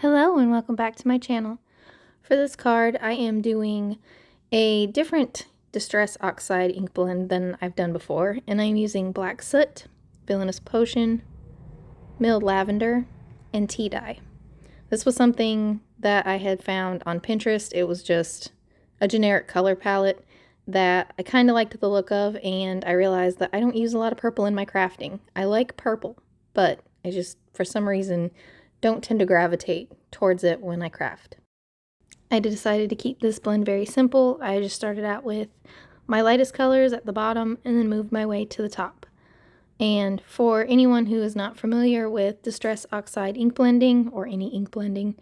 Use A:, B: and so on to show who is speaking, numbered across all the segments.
A: Hello and welcome back to my channel. For this card, I am doing a different Distress Oxide ink blend than I've done before, and I'm using Black Soot, Villainous Potion, Milled Lavender, and Tea Dye. This was something that I had found on Pinterest. It was just a generic color palette that I kind of liked the look of, and I realized that I don't use a lot of purple in my crafting. I like purple, but I just, for some reason, don't tend to gravitate towards it when I craft. I decided to keep this blend very simple. I just started out with my lightest colors at the bottom and then moved my way to the top. And for anyone who is not familiar with Distress Oxide ink blending or any ink blending,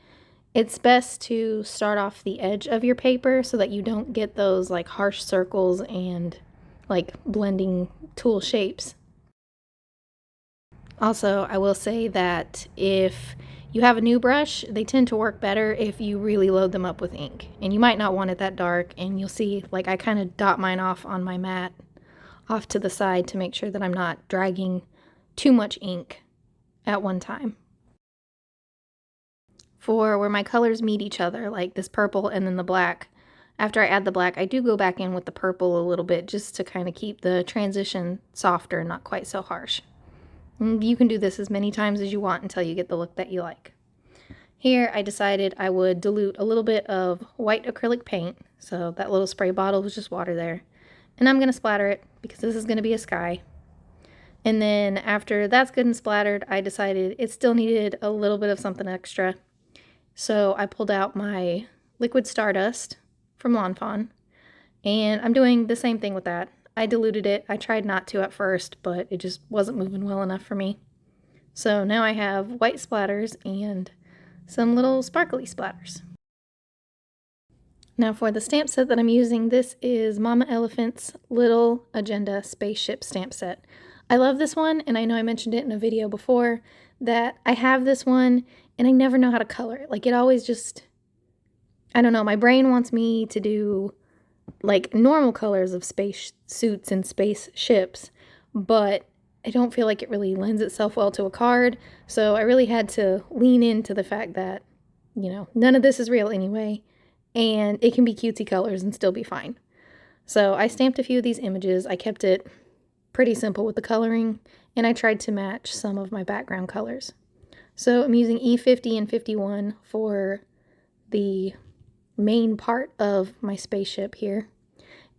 A: it's best to start off the edge of your paper so that you don't get those like harsh circles and like blending tool shapes. Also, I will say that if you have a new brush, they tend to work better if you really load them up with ink. And you might not want it that dark, and you'll see, like, I kind of dot mine off on my mat off to the side to make sure that I'm not dragging too much ink at one time. For where my colors meet each other, like this purple and then the black, after I add the black, I do go back in with the purple a little bit just to kind of keep the transition softer, not quite so harsh. You can do this as many times as you want until you get the look that you like. Here I decided I would dilute a little bit of white acrylic paint, so that little spray bottle was just water there. And I'm going to splatter it because this is going to be a sky. And then after that's good and splattered, I decided it still needed a little bit of something extra. So I pulled out my liquid stardust from Lawn Fawn, and I'm doing the same thing with that. I diluted it. I tried not to at first, but it just wasn't moving well enough for me. So now I have white splatters and some little sparkly splatters. Now for the stamp set that I'm using, this is Mama Elephant's Little Agenda Spaceship stamp set. I love this one, and I know I mentioned it in a video before that I have this one and I never know how to color it. Like, it always just, I don't know, my brain wants me to do like normal colors of space suits and spaceships, but I don't feel like it really lends itself well to a card. So I really had to lean into the fact that, you know, none of this is real anyway, and it can be cutesy colors and still be fine. So I stamped a few of these images. I kept it pretty simple with the coloring, and I tried to match some of my background colors. So I'm using E50 and 51 for the main part of my spaceship here,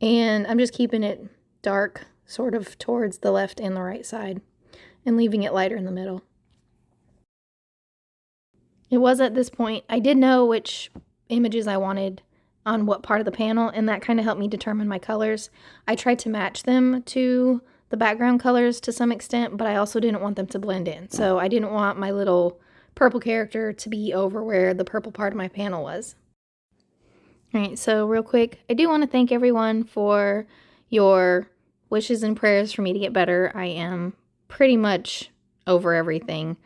A: and I'm just keeping it dark sort of towards the left and the right side and leaving it lighter in the middle. It was at this point I did know which images I wanted on what part of the panel, and that kind of helped me determine my colors. I tried to match them to the background colors to some extent, but I also didn't want them to blend in. So I didn't want my little purple character to be over where the purple part of my panel was. Alright, so real quick, I do want to thank everyone for your wishes and prayers for me to get better. I am pretty much over everything.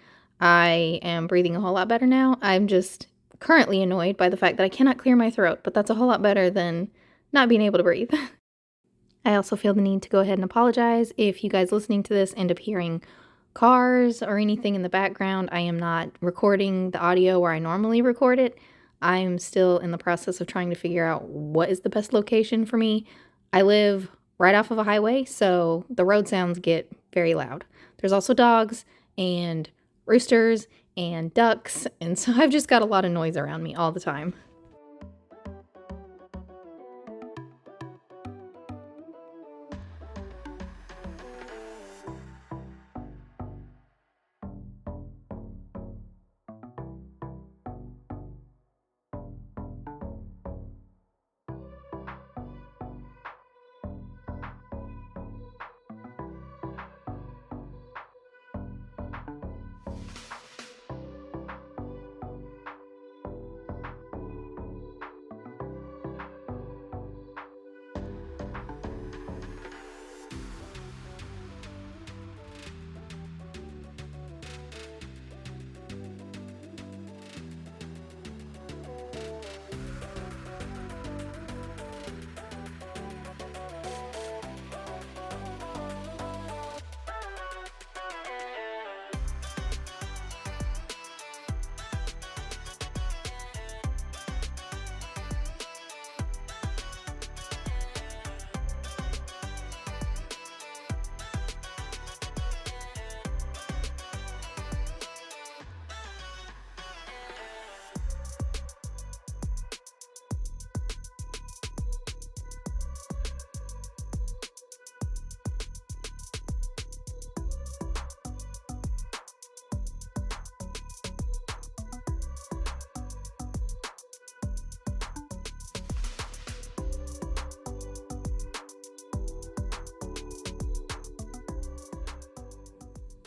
A: I am breathing a whole lot better now. I'm just currently annoyed by the fact that I cannot clear my throat, but that's a whole lot better than not being able to breathe. I also feel the need to go ahead and apologize if you guys listening to this end up hearing cars or anything in the background. I am not recording the audio where I normally record it. I'm still in the process of trying to figure out what is the best location for me. I live right off of a highway, so the road sounds get very loud. There's also dogs and roosters and ducks, and so I've just got a lot of noise around me all the time.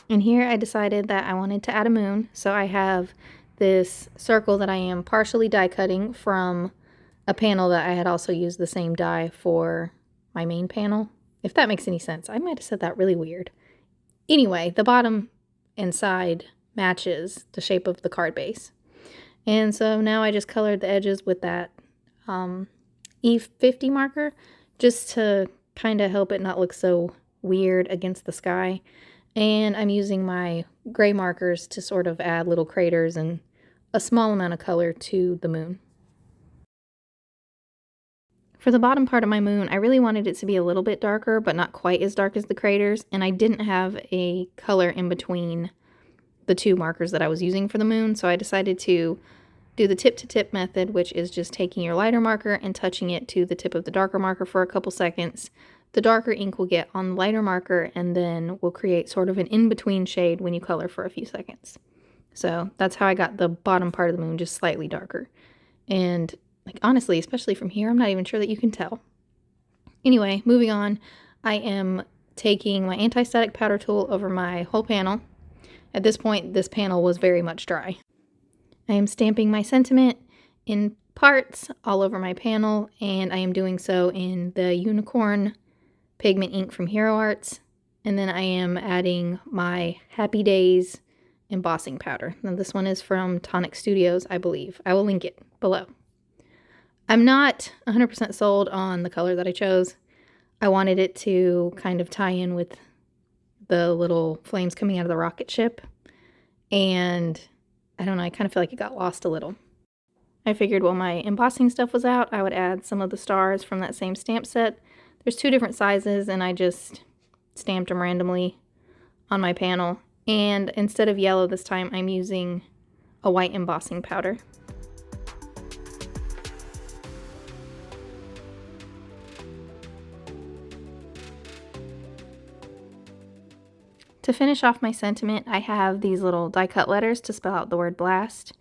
A: And here I decided that I wanted to add a moon, so I have this circle that I am partially die cutting from a panel that I had also used the same die for my main panel. If that makes any sense. I might have said that really weird. Anyway, the bottom and side matches the shape of the card base. And so now I just colored the edges with that E50 marker just to kind of help it not look so weird against the sky. And I'm using my gray markers to sort of add little craters and a small amount of color to the moon. For the bottom part of my moon, I really wanted it to be a little bit darker, but not quite as dark as the craters, and I didn't have a color in between the two markers that I was using for the moon, so I decided to do the tip-to-tip method, which is just taking your lighter marker and touching it to the tip of the darker marker for a couple seconds. The darker ink will get on the lighter marker, and then will create sort of an in-between shade when you color for a few seconds. So that's how I got the bottom part of the moon just slightly darker. And like honestly, especially from here, I'm not even sure that you can tell. Anyway, moving on, I am taking my anti-static powder tool over my whole panel. At this point, this panel was very much dry. I am stamping my sentiment in parts all over my panel, and I am doing so in the unicorn pigment ink from Hero Arts. And then I am adding my Happy Days embossing powder. Now this one is from Tonic Studios, I believe. I will link it below. I'm not 100% sold on the color that I chose. I wanted it to kind of tie in with the little flames coming out of the rocket ship. And I don't know, I kind of feel like it got lost a little. I figured while my embossing stuff was out, I would add some of the stars from that same stamp set. There's two different sizes, and I just stamped them randomly on my panel. And instead of yellow this time, I'm using a white embossing powder. To finish off my sentiment, I have these little die cut letters to spell out the word blast,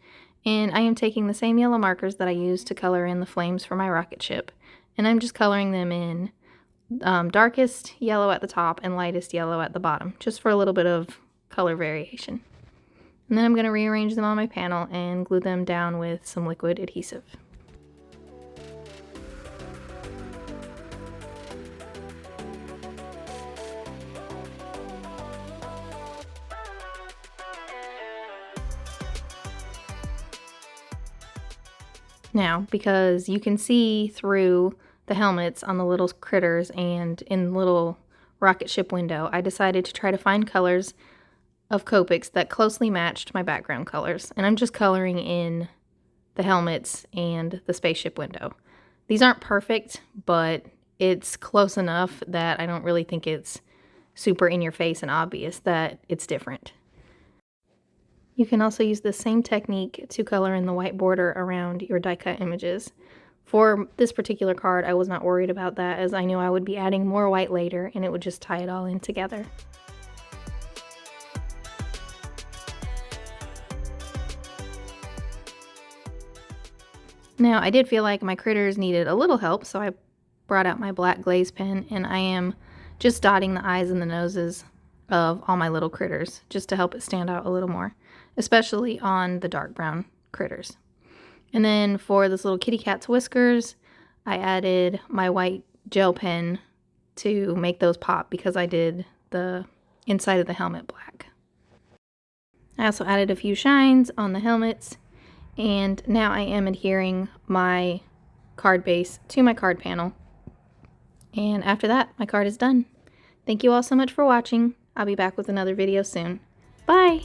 A: and I am taking the same yellow markers that I used to color in the flames for my rocket ship, and I'm just coloring them in darkest yellow at the top and lightest yellow at the bottom, just for a little bit of color variation. And then I'm going to rearrange them on my panel and glue them down with some liquid adhesive. Now, because you can see through the helmets on the little critters and in the little rocket ship window, I decided to try to find colors of Copics that closely matched my background colors. And I'm just coloring in the helmets and the spaceship window. These aren't perfect, but it's close enough that I don't really think it's super in your face and obvious that it's different. You can also use the same technique to color in the white border around your die cut images. For this particular card, I was not worried about that, as I knew I would be adding more white later and it would just tie it all in together. Now, I did feel like my critters needed a little help, so I brought out my black glaze pen and I am just dotting the eyes and the noses of all my little critters just to help it stand out a little more, especially on the dark brown critters. And then for this little kitty cat's whiskers, I added my white gel pen to make those pop because I did the inside of the helmet black. I also added a few shines on the helmets, and now I am adhering my card base to my card panel. And after that, my card is done. Thank you all so much for watching. I'll be back with another video soon. Bye!